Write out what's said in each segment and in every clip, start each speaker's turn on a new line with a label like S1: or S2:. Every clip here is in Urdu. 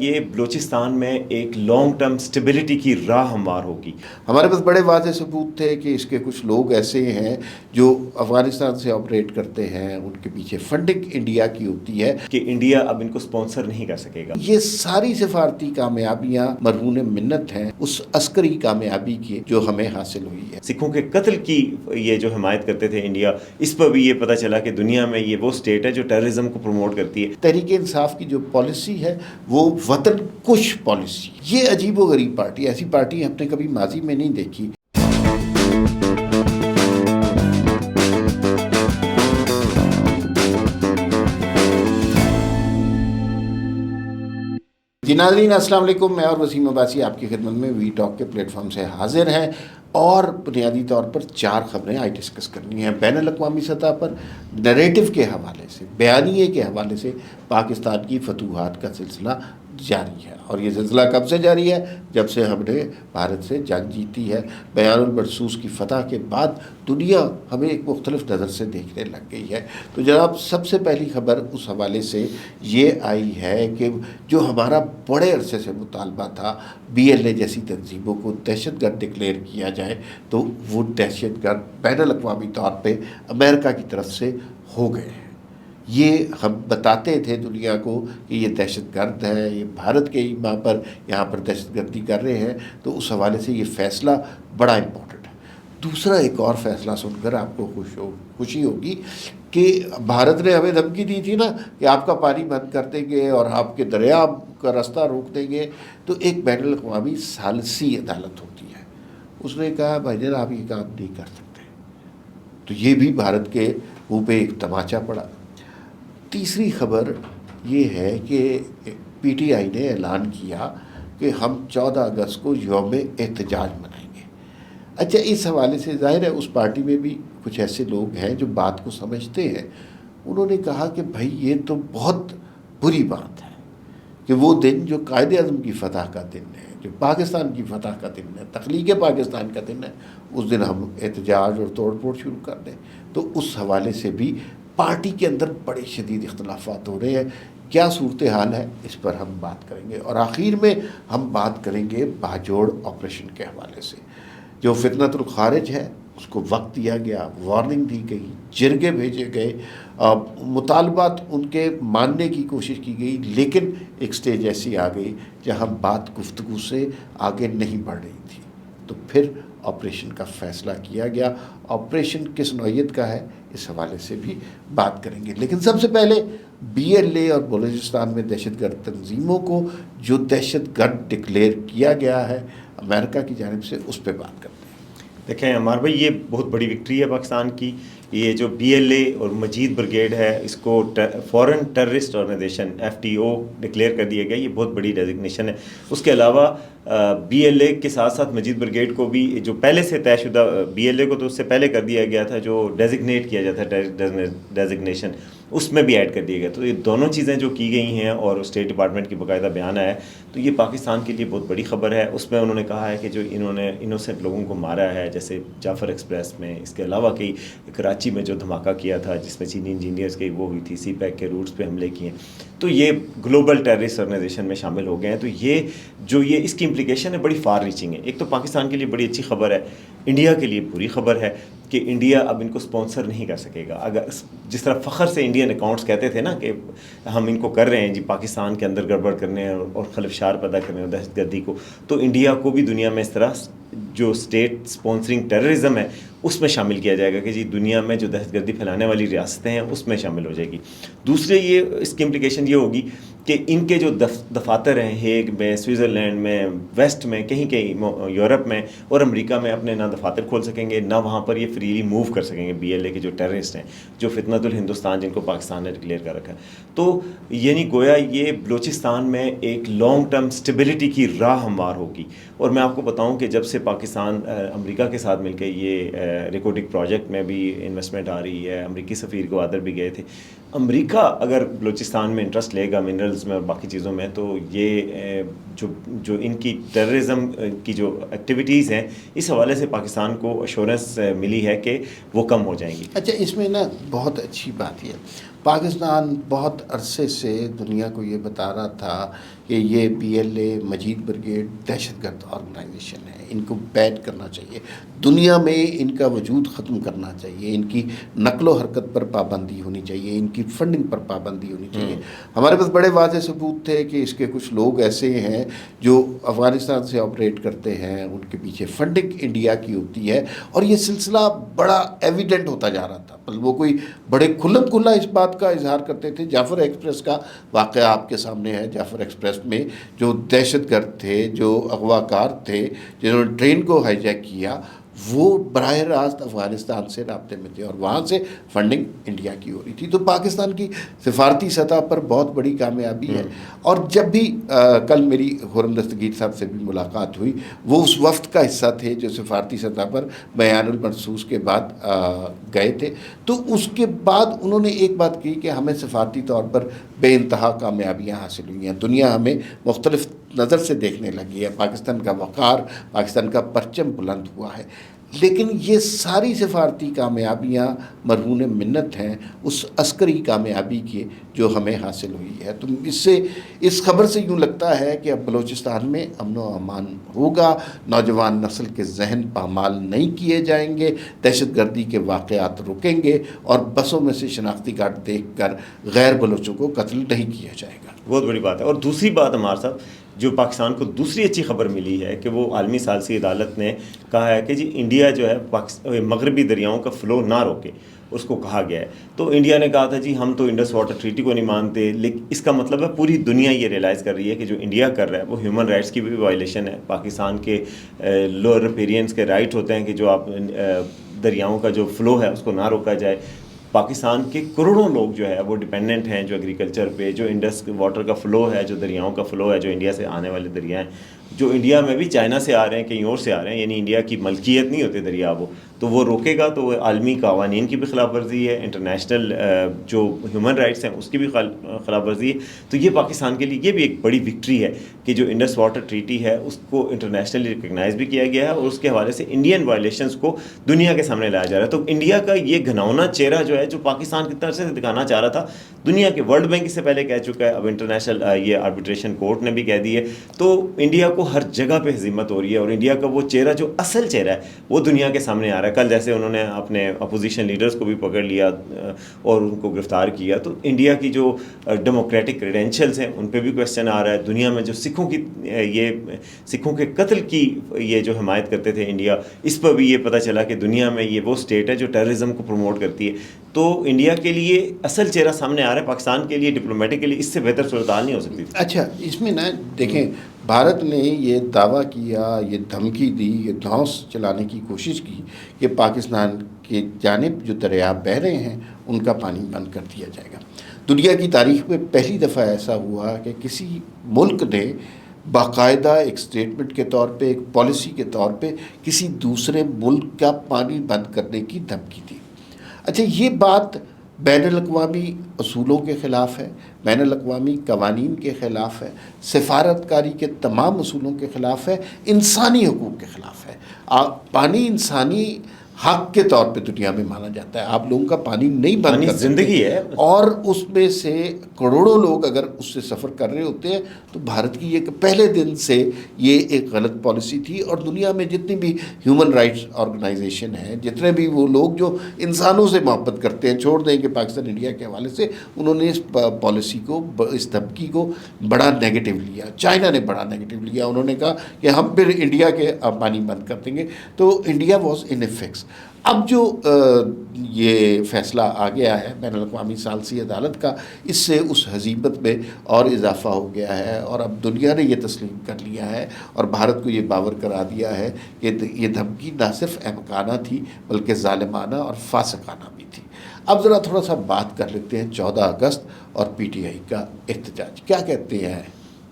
S1: یہ بلوچستان میں ایک لانگ ٹرم سٹیبلٹی کی راہ ہموار ہوگی۔
S2: ہمارے پاس بڑے واضح ثبوت تھے کہ اس کے کچھ لوگ ایسے ہیں جو افغانستان سے آپریٹ کرتے ہیں، ان کے پیچھے فنڈنگ انڈیا کی ہوتی ہے
S1: کہ انڈیا اب ان کو سپانسر نہیں کر سکے گا۔
S2: یہ ساری سفارتی کامیابیاں مرہون منت ہیں اس عسکری کامیابی کی جو ہمیں حاصل ہوئی ہے۔
S1: سکھوں کے قتل کی یہ جو حمایت کرتے تھے انڈیا، اس پر بھی یہ پتہ چلا کہ دنیا میں یہ وہ سٹیٹ ہے جو ٹیررزم کو پروموٹ کرتی ہے۔
S2: تحریک انصاف کی جو پالیسی ہے وہ وطن کش پالیسی، یہ عجیب و غریب پارٹی، ایسی پارٹی ہم نے کبھی ماضی میں نہیں دیکھی۔ جی ناظرین السلام علیکم، میں اور وسیم عباسی آپ کی خدمت میں وی ٹاک کے پلیٹ فارم سے حاضر ہیں اور بنیادی طور پر 4 خبریں آج ڈسکس کرنی ہیں۔ بین الاقوامی سطح پر نیریٹو کے حوالے سے، بیانیے کے حوالے سے پاکستان کی فتوحات کا سلسلہ جاری ہے، اور یہ سلسلہ کب سے جاری ہے؟ جب سے ہم نے بھارت سے جنگ جیتی ہے۔ بیان المرصوص کی فتح کے بعد دنیا ہمیں ایک مختلف نظر سے دیکھنے لگ گئی ہے۔ تو جناب سب سے پہلی خبر اس حوالے سے یہ آئی ہے کہ جو ہمارا بڑے عرصے سے مطالبہ تھا BLA جیسی تنظیموں کو دہشت گرد ڈکلیئر کیا جائے، تو وہ دہشت گرد بین الاقوامی طور پہ امریکہ کی طرف سے ہو گئے ہیں۔ یہ ہم بتاتے تھے دنیا کو کہ یہ دہشت گرد ہے، یہ بھارت کے یہاں پر دہشت گردی کر رہے ہیں، تو اس حوالے سے یہ فیصلہ بڑا امپورٹنٹ ہے۔ دوسرا ایک اور فیصلہ سن کر آپ کو خوشی ہوگی کہ بھارت نے ہمیں دھمکی دی تھی نا کہ آپ کا پانی بند کر دیں گے اور آپ کے دریا کا راستہ روک دیں گے، تو ایک بین الاقوامی ثالثی عدالت ہوتی ہے، اس نے کہا بھائی جان آپ یہ کام نہیں کر سکتے، تو یہ بھی بھارت کے منہ پہ ایک تماچا پڑا۔ تیسری خبر یہ ہے کہ PTI نے اعلان کیا کہ ہم 14 اگست کو یوم احتجاج منائیں گے۔ اچھا، اس حوالے سے ظاہر ہے اس پارٹی میں بھی کچھ ایسے لوگ ہیں جو بات کو سمجھتے ہیں۔ انہوں نے کہا کہ بھائی یہ تو بہت بری بات ہے کہ وہ دن جو قائد اعظم کی فتح کا دن ہے، جو پاکستان کی فتح کا دن ہے، تخلیق پاکستان کا دن ہے، اس دن ہم احتجاج اور توڑ پھوڑ شروع کر دیں۔ تو اس حوالے سے بھی پارٹی کے اندر بڑے شدید اختلافات ہو رہے ہیں۔ کیا صورتحال ہے اس پر ہم بات کریں گے، اور آخر میں ہم بات کریں گے باجوڑ آپریشن کے حوالے سے۔ جو فتنۃ الخارج ہے اس کو وقت دیا گیا، وارننگ دی گئی، جرگے بھیجے گئے، مطالبات ان کے ماننے کی کوشش کی گئی، لیکن ایک سٹیج ایسی آ گئی جہاں بات گفتگو سے آگے نہیں بڑھ رہی تھی، تو پھر آپریشن کا فیصلہ کیا گیا۔ آپریشن کس نوعیت کا ہے اس حوالے سے بھی بات کریں گے، لیکن سب سے پہلے BLA اور بلوچستان میں دہشت گرد تنظیموں کو جو دہشت گرد ڈکلیئر کیا گیا ہے امریکہ کی جانب سے، اس پہ بات کرتے ہیں۔
S1: دیکھیں عمار بھائی، یہ بہت بڑی وکٹری ہے پاکستان کی۔ یہ جو BLA اور مجید بریگیڈ ہے، اس کو فورن ٹیررسٹ آرگنائزیشن FTO ڈکلیئر کر دیا گیا، یہ بہت بڑی ڈیزگنیشن ہے۔ اس کے علاوہ BLA کے ساتھ ساتھ مجید بریگیڈ کو بھی، جو پہلے سے طے شدہ BLA کو تو اس سے پہلے کر دیا گیا تھا، جو ڈیزگنیٹ کیا جاتا ہے ڈیزگنیشن، اس میں بھی ایڈ کر دیا گیا۔ تو یہ دونوں چیزیں جو کی گئی ہیں اور اسٹیٹ ڈپارٹمنٹ کی باقاعدہ بیان آیا ہے، تو یہ پاکستان کے لیے بہت بڑی خبر ہے۔ اس میں انہوں نے کہا ہے کہ جو انہوں نے انوسینٹ لوگوں کو مارا ہے، جیسے جعفر ایکسپریس میں، اس کے علاوہ کئی کراچی میں جو دھماکہ کیا تھا جس میں چینی انجینئرز کی وہ ہوئی تھی، CPEC کے روٹس پہ حملے کیے، تو یہ گلوبل ٹیررسٹ آرگنائزیشن میں شامل ہو گئے ہیں۔ تو یہ اس کی امپلیکیشن ہے بڑی فار ریچنگ ہے۔ ایک تو پاکستان کے لیے بڑی اچھی خبر ہے، انڈیا کے لیے بری خبر ہے کہ انڈیا اب ان کو سپانسر نہیں کر سکے گا۔ اگر جس طرح فخر سے انڈین اکاؤنٹس کہتے تھے نا کہ ہم ان کو کر رہے ہیں جی پاکستان کے اندر گڑبڑ کرنے اور خلفشار پیدا کرنے اور دہشت گردی کو، تو انڈیا کو بھی دنیا میں اس طرح جو اسٹیٹ سپانسرنگ ٹیررزم ہے اس میں شامل کیا جائے گا کہ جی دنیا میں جو دہشت گردی پھیلانے والی ریاستیں ہیں اس میں شامل ہو جائے گی۔ دوسرے اس کی امپلیکیشن یہ ہوگی کہ ان کے جو دفاتر ہیں ہیگ میں، سوئٹزرلینڈ میں، ویسٹ میں، کہیں یورپ میں اور امریکہ میں اپنے نہ دفاتر کھول سکیں گے، نہ وہاں پر یہ فریلی موو کر سکیں گے BLA کے جو ٹیررسٹ ہیں، جو فتنۃ الہندوستان جن کو پاکستان نے ڈکلیئر کر رکھا ہے۔ تو یعنی گویا یہ بلوچستان میں ایک لانگ ٹرم سٹیبلٹی کی راہ ہموار ہوگی۔ اور میں آپ کو بتاؤں کہ جب سے پاکستان امریکہ کے ساتھ مل کے یہ ریکارڈنگ پروجیکٹ میں بھی انویسٹمنٹ آ رہی ہے، امریکی سفیر گوادر بھی گئے تھے، امریکہ اگر بلوچستان میں انٹرسٹ لے گا منرلز میں اور باقی چیزوں میں، تو یہ جو ان کی ٹیررزم کی جو ایکٹیویٹیز ہیں اس حوالے سے پاکستان کو ایشورنس ملی ہے کہ وہ کم ہو جائیں گی.
S2: اچھا اس میں نا بہت اچھی بات یہ پاکستان بہت عرصے سے دنیا کو یہ بتا رہا تھا کہ یہ PLA مجید بریگیڈ دہشت گرد آرگنائزیشن ہے, ان کو بین کرنا چاہیے, دنیا میں ان کا وجود ختم کرنا چاہیے, ان کی نقل و حرکت پر پابندی ہونی چاہیے, ان کی فنڈنگ پر پابندی ہونی چاہیے. ہمارے پاس بڑے واضح ثبوت تھے کہ اس کے کچھ لوگ ایسے ہیں جو افغانستان سے آپریٹ کرتے ہیں, ان کے پیچھے فنڈنگ انڈیا کی ہوتی ہے, اور یہ سلسلہ بڑا ایویڈنٹ ہوتا جا رہا تھا. وہ کوئی بڑے کھلم کھلا اس بات کا اظہار کرتے تھے. جعفر ایکسپریس کا واقعہ آپ کے سامنے ہے. جعفر ایکسپریس میں جو دہشت گرد تھے, جو اغوا کار تھے, جنہوں نے ٹرین کو ہائی جیک کیا, وہ براہ راست افغانستان سے رابطے میں تھے اور وہاں سے فنڈنگ انڈیا کی ہو رہی تھی. تو پاکستان کی سفارتی سطح پر بہت بڑی کامیابی ہے. اور جب بھی کل میری خرم دستگیر صاحب سے بھی ملاقات ہوئی, وہ اس وفد کا حصہ تھے جو سفارتی سطح پر بیان المنصوص کے بعد گئے تھے. تو اس کے بعد انہوں نے ایک بات کی کہ ہمیں سفارتی طور پر بے انتہا کامیابیاں حاصل ہوئی ہیں, دنیا ہمیں مختلف نظر سے دیکھنے لگی ہے, پاکستان کا وقار, پاکستان کا پرچم بلند ہوا ہے. لیکن یہ ساری سفارتی کامیابیاں مرہون منت ہیں اس عسکری کامیابی کی جو ہمیں حاصل ہوئی ہے. تو اس خبر سے یوں لگتا ہے کہ اب بلوچستان میں امن و امان ہوگا, نوجوان نسل کے ذہن پامال نہیں کیے جائیں گے, دہشت گردی کے واقعات رکیں گے, اور بسوں میں سے شناختی کارڈ دیکھ کر غیر بلوچوں کو قتل نہیں کیا جائے گا.
S1: بہت بڑی بات ہے. اور دوسری بات عمار صاحب, جو پاکستان کو دوسری اچھی خبر ملی ہے کہ وہ عالمی ثالثی عدالت نے کہا ہے کہ جی انڈیا جو ہے مغربی دریاؤں کا فلو نہ روکے, اس کو کہا گیا ہے. تو انڈیا نے کہا تھا جی ہم تو انڈس واٹر ٹریٹی کو نہیں مانتے, لیکن اس کا مطلب ہے پوری دنیا یہ ریئلائز کر رہی ہے کہ جو انڈیا کر رہا ہے وہ ہیومن رائٹس کی بھی وائلیشن ہے. پاکستان کے لوئر ریپیرینس کے رائٹ ہوتے ہیں کہ جو آپ دریاؤں کا جو فلو ہے اس کو نہ روکا جائے. پاکستان کے کروڑوں لوگ جو ہے وہ ڈیپینڈنٹ ہیں جو ایگریکلچر پہ, جو انڈس واٹر کا فلو ہے, جو دریاؤں کا فلو ہے, جو انڈیا سے آنے والے دریا ہیں, جو انڈیا میں بھی چائنا سے آ رہے ہیں, کہیں اور سے آ رہے ہیں, یعنی انڈیا کی ملکیت نہیں ہوتے دریا, وہ تو وہ روکے گا تو وہ عالمی قوانین کی بھی خلاف ورزی ہے, انٹرنیشنل جو ہیومن رائٹس ہیں اس کی بھی خلاف ورزی ہے. تو یہ پاکستان کے لیے یہ بھی ایک بڑی وکٹری ہے کہ جو انڈس واٹر ٹریٹی ہے اس کو انٹرنیشنلی ریکگنائز بھی کیا گیا ہے, اور اس کے حوالے سے انڈین وائلیشنز کو دنیا کے سامنے لایا جا رہا ہے. تو انڈیا کا یہ گھناؤنا چہرہ جو ہے, جو پاکستان کی طرف سے دکھانا چاہ رہا تھا, دنیا کے ورلڈ بینک اس سے پہلے کہہ چکا ہے, اب انٹرنیشنل یہ آربیٹریشن کورٹ نے بھی کہہ دی ہے. تو انڈیا کو ہر جگہ پہ ہزیمت ہو رہی ہے, اور انڈیا کا وہ چہرہ جو اصل چہرہ ہے وہ دنیا کے سامنے آ رہا ہے. کل جیسے انہوں نے اپنے اپوزیشن لیڈرز کو بھی پکڑ لیا اور ان کو گرفتار کیا, تو انڈیا کی جو ڈیموکریٹک کریڈینشلز ہیں ان پہ بھی کویسچن آ رہا ہے. دنیا میں جو سکھوں کے قتل کی یہ جو حمایت کرتے تھے انڈیا, اس پر بھی یہ پتہ چلا کہ دنیا میں یہ وہ اسٹیٹ ہے جو ٹیررزم کو پروموٹ کرتی ہے. تو انڈیا کے لیے اصل چہرہ سامنے آ رہا ہے, پاکستان کے لیے ڈپلومیٹکلی اس سے بہتر صورتحال نہیں ہو سکتی.
S2: اچھا اس میں نا دیکھیں, بھارت نے یہ دعویٰ کیا, یہ دھمکی دی, یہ دھونس چلانے کی کوشش کی کہ پاکستان کی جانب جو دریا بہہ رہے ہیں ان کا پانی بند کر دیا جائے گا. دنیا کی تاریخ میں پہلی دفعہ ایسا ہوا کہ کسی ملک نے باقاعدہ ایک سٹیٹمنٹ کے طور پہ, ایک پالیسی کے طور پہ کسی دوسرے ملک کا پانی بند کرنے کی دھمکی دی. اچھا یہ بات بین الاقوامی اصولوں کے خلاف ہے, بین الاقوامی قوانین کے خلاف ہے, سفارتکاری کے تمام اصولوں کے خلاف ہے, انسانی حقوق کے خلاف ہے. پانی انسانی حق کے طور پہ دنیا میں مانا جاتا ہے. آپ لوگوں کا پانی نہیں بند کر
S1: زندگی ہے,
S2: اور اس میں سے کروڑوں لوگ اگر اس سے سفر کر رہے ہوتے ہیں تو بھارت کی یہ پہلے دن سے یہ ایک غلط پالیسی تھی. اور دنیا میں جتنی بھی ہیومن رائٹس آرگنائزیشن ہیں, جتنے بھی وہ لوگ جو انسانوں سے محبت کرتے ہیں, چھوڑ دیں کہ پاکستان انڈیا کے حوالے سے, انہوں نے اس پالیسی کو, اس دھمکی کو بڑا نیگیٹو لیا. چائنا نے بڑا نیگیٹو لیا, انہوں نے کہا کہ ہم پھر انڈیا کے پانی بند کر دیں گے. تو انڈیا واز ان افیکٹس. اب جو یہ فیصلہ آ گیا ہے بین الاقوامی ثالثی عدالت کا, اس سے اس ہزیمت میں اور اضافہ ہو گیا ہے, اور اب دنیا نے یہ تسلیم کر لیا ہے اور بھارت کو یہ باور کرا دیا ہے کہ یہ دھمکی نہ صرف احمقانہ تھی بلکہ ظالمانہ اور فاسقانہ بھی تھی. اب ذرا تھوڑا سا بات کر لیتے ہیں 14 اگست اور PTI کا احتجاج. کیا کہتے ہیں؟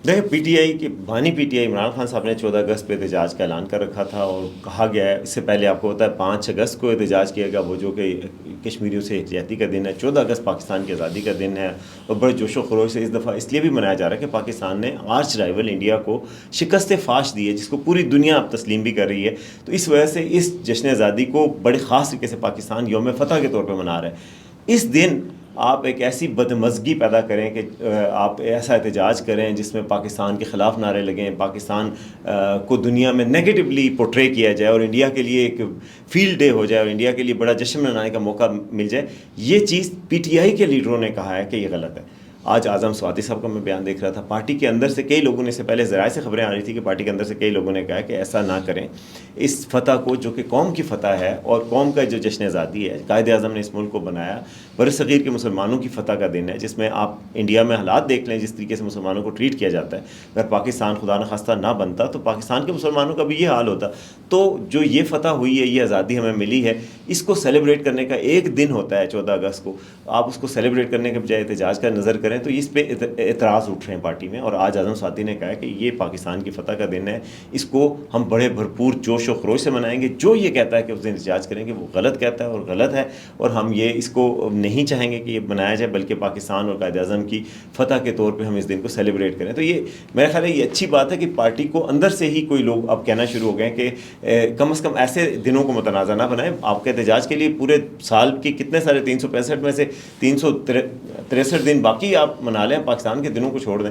S1: دیکھیں پی ٹی آئی کے بانی P T I Imran Khan صاحب نے 14 اگست پہ احتجاج کا اعلان کر رکھا تھا اور کہا گیا ہے، اس سے پہلے آپ کو پتہ ہے 5 اگست کو احتجاج کیا گیا، وہ جو کہ کشمیریوں سے یکجہتی کا دن ہے. 14 اگست پاکستان کی آزادی کا دن ہے اور بڑے جوش و خروش سے اس دفعہ اس لیے بھی منایا جا رہا ہے کہ پاکستان نے آرچ رائیول انڈیا کو شکست فاش دی ہے، جس کو پوری دنیا اب تسلیم بھی کر رہی ہے. تو اس وجہ سے اس جشن آزادی کو بڑے خاص طریقے سے پاکستان یوم فتح کے طور پہ منا رہا ہے. اس دن آپ ایک ایسی بدمزگی پیدا کریں کہ آپ ایسا احتجاج کریں جس میں پاکستان کے خلاف نعرے لگیں، پاکستان کو دنیا میں نیگیٹولی پورٹرے کیا جائے اور انڈیا کے لیے ایک فیلڈ ڈے ہو جائے اور انڈیا کے لیے بڑا جشن منانے کا موقع مل جائے. یہ چیز پی ٹی آئی کے لیڈروں نے کہا ہے کہ یہ غلط ہے. آج اعظم سواتی صاحب کا میں بیان دیکھ رہا تھا، پارٹی کے اندر سے کئی لوگوں نے، اس سے پہلے ذرائع سے خبریں آ رہی تھی کہ پارٹی کے اندر سے کئی لوگوں نے کہا کہ ایسا نہ کریں. اس فتح کو جو کہ قوم کی فتح ہے اور قوم کا جو جشن آزادی ہے، قائد اعظم نے اس ملک کو بنایا، برصغیر کے مسلمانوں کی فتح کا دن ہے، جس میں آپ انڈیا میں حالات دیکھ لیں جس طریقے سے مسلمانوں کو ٹریٹ کیا جاتا ہے. اگر پاکستان خدا نخواستہ نہ بنتا تو پاکستان کے مسلمانوں کا بھی یہ حال ہوتا. تو جو یہ فتح ہوئی ہے، یہ آزادی ہمیں ملی ہے، اس کو سیلیبریٹ کرنے کا ایک دن ہوتا ہے 14 اگست کو. آپ اس کو سیلیبریٹ کرنے کے بجائے احتجاج کا نظر کریں تو اس پہ اعتراض اٹھ رہے ہیں پارٹی میں. اور آج اعظم سواتی نے کہا کہ یہ پاکستان کی فتح کا دن ہے، اس کو ہم بڑے بھرپور جوش و خروش سے منائیں گے. جو یہ کہتا ہے کہ اس دن احتجاج کریں گے وہ غلط کہتا ہے اور غلط ہے، اور ہم یہ اس کو نہیں چاہیں گے کہ یہ بنایا جائے، بلکہ پاکستان اور قائد اعظم کی فتح کے طور پہ ہم اس دن کو سیلیبریٹ کریں. تو یہ میرا خیال ہے یہ اچھی بات ہے کہ پارٹی کو اندر سے ہی کوئی لوگ اب کہنا شروع ہو گئے کہ کم از کم ایسے دنوں کو متنازع نہ بنائیں. آپ کے احتجاج کے لیے پورے سال کی کتنے سارے 365 میں سے 363 دن باقی آپ منا لیں، پاکستان کے دنوں کو چھوڑ دیں.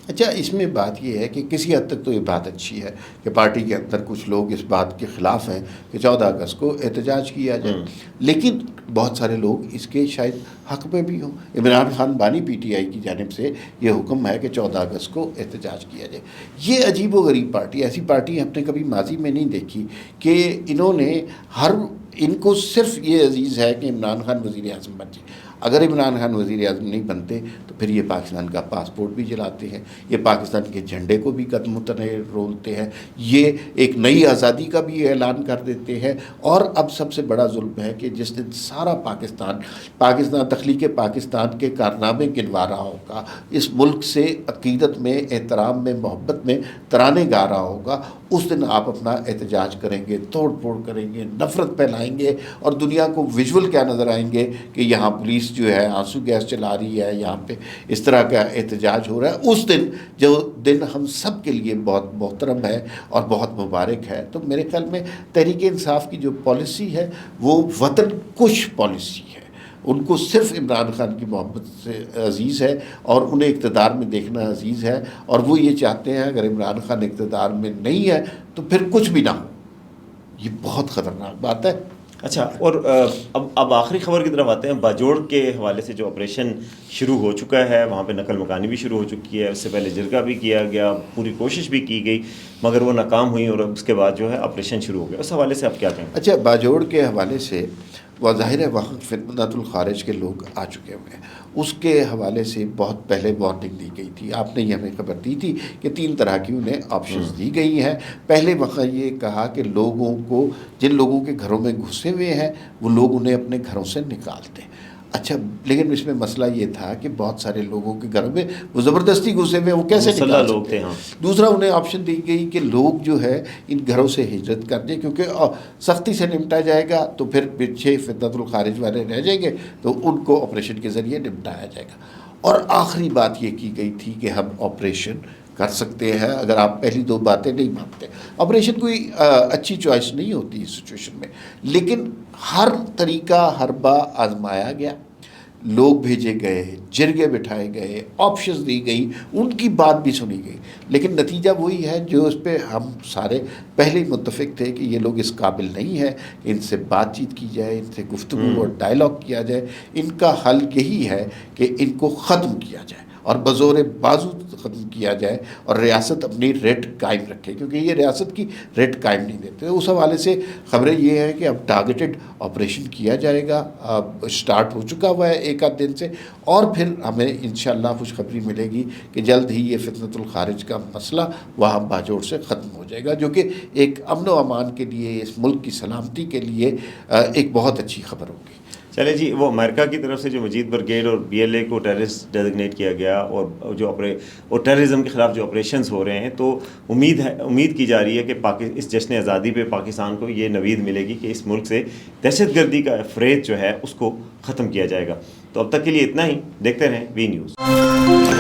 S2: اچھا، اس میں بات یہ ہے کہ کسی حد تک تو یہ بات اچھی ہے کہ پارٹی کے اندر کچھ لوگ اس بات کے خلاف ہیں کہ 14 اگست کو احتجاج کیا جائے، لیکن بہت سارے لوگ اس کے شاید حق میں بھی ہوں. عمران خان بانی پی ٹی آئی کی جانب سے یہ حکم ہے کہ 14 اگست کو احتجاج کیا جائے. یہ عجیب و غریب پارٹی، ایسی پارٹی ہم نے کبھی ماضی میں نہیں دیکھی کہ انہوں نے ان کو صرف یہ عزیز ہے کہ عمران خان وزیر اعظم بن جائے. اگر عمران خان وزیر اعظم نہیں بنتے تو پھر یہ پاکستان کا پاسپورٹ بھی جلاتے ہیں، یہ پاکستان کے جھنڈے کو بھی قدم متنع رولتے ہیں، یہ ایک نئی آزادی کا بھی اعلان کر دیتے ہیں. اور اب سب سے بڑا ظلم ہے کہ جس دن سارا پاکستان تخلیق پاکستان کے کارنامے گنوا رہا ہوگا، اس ملک سے عقیدت میں، احترام میں، محبت میں ترانے گا رہا ہوگا، اس دن آپ اپنا احتجاج کریں گے، توڑ پھوڑ کریں گے، نفرت پھیلائیں گے، اور دنیا کو ویژول کیا نظر آئیں گے کہ یہاں پولیس جو ہے آنسو گیس چلا رہی ہے، یہاں پہ اس طرح کا احتجاج ہو رہا ہے. اس دن جو دن ہم سب کے لیے بہت محترم ہے اور بہت مبارک ہے. تو میرے خیال میں تحریک انصاف کی جو پالیسی ہے وہ وطن کش پالیسی ہے. ان کو صرف عمران خان کی محبت سے عزیز ہے اور انہیں اقتدار میں دیکھنا عزیز ہے، اور وہ یہ چاہتے ہیں اگر عمران خان اقتدار میں نہیں ہے تو پھر کچھ بھی نہ ہو. یہ بہت خطرناک بات ہے.
S1: اچھا، اور اب آخری خبر کی طرف آتے ہیں. باجوڑ کے حوالے سے جو آپریشن شروع ہو چکا ہے، وہاں پہ نقل مکانی بھی شروع ہو چکی ہے. اس سے پہلے جرگہ بھی کیا گیا، پوری کوشش بھی کی گئی، مگر وہ ناکام ہوئی اور اس کے بعد جو ہے آپریشن شروع ہو گیا. اس حوالے سے آپ کیا کہیں؟
S2: اچھا، باجوڑ کے حوالے سے وہ ظاہر ہے وہاں خدمت الخارج کے لوگ آ چکے ہوئے ہیں. اس کے حوالے سے بہت پہلے وارننگ دی گئی تھی، آپ نے یہ ہمیں خبر دی تھی کہ 3 طرح کی انہیں آپشنز دی گئی ہیں. پہلے وقت یہ کہا کہ لوگوں کو، جن لوگوں کے گھروں میں گھسے ہوئے ہیں وہ لوگ انہیں اپنے گھروں سے نکال دیں. اچھا، لیکن اس میں مسئلہ یہ تھا کہ بہت سارے لوگوں کے گھروں میں وہ زبردستی گھسے ہوئے، وہ کیسے نکال
S1: لوگ
S2: سکتے
S1: تھے. ہاں.
S2: دوسرا انہیں آپشن دی گئی کہ لوگ جو ہے ان گھروں سے ہجرت کر دیں، کیونکہ سختی سے نمٹا جائے گا تو پھر پیچھے فدیت الخارج والے رہ جائیں گے، تو ان کو آپریشن کے ذریعے نمٹایا جائے گا. اور آخری بات یہ کی گئی تھی کہ ہم آپریشن کر سکتے ہیں اگر آپ پہلی 2 باتیں نہیں مانتے. آپریشن کوئی اچھی چوائس نہیں ہوتی اس سچویشن میں، لیکن ہر طریقہ ہربا آزمایا گیا، لوگ بھیجے گئے، جرگے بٹھائے گئے، آپشنز دی گئی، ان کی بات بھی سنی گئی، لیکن نتیجہ وہی ہے جو اس پہ ہم سارے پہلے ہی متفق تھے کہ یہ لوگ اس قابل نہیں ہیں کہ ان سے بات چیت کی جائے، ان سے گفتگو اور ڈائلاگ کیا جائے. ان کا حل یہی ہے کہ ان کو ختم کیا جائے اور بزور بازو ختم کیا جائے اور ریاست اپنی ریٹ قائم رکھے، کیونکہ یہ ریاست کی ریٹ قائم نہیں دیتے. اس حوالے سے خبریں یہ ہیں کہ اب ٹارگیٹڈ آپریشن کیا جائے گا، اب اسٹارٹ ہو چکا ہوا ہے 1 آدھ دن سے، اور پھر ہمیں انشاءاللہ خوشخبری ملے گی کہ جلد ہی یہ فتنۃ الخارج کا مسئلہ وہاں باجوڑ سے ختم ہو جائے گا، جو کہ ایک امن و امان کے لیے، اس ملک کی سلامتی کے لیے ایک بہت اچھی خبر ہوگی.
S1: چلے جی، وہ امریکہ کی طرف سے جو مجید برگیڈ اور بی ایل اے کو ٹیررسٹ ڈیزگنیٹ کیا گیا اور جو ٹیررزم کے خلاف جو آپریشنز ہو رہے ہیں، تو امید کی جا رہی ہے کہ اس جشن آزادی پہ پاکستان کو یہ نوید ملے گی کہ اس ملک سے دہشت گردی کا فریب جو ہے اس کو ختم کیا جائے گا. تو اب تک کے لیے اتنا ہی. دیکھتے رہیں وی نیوز.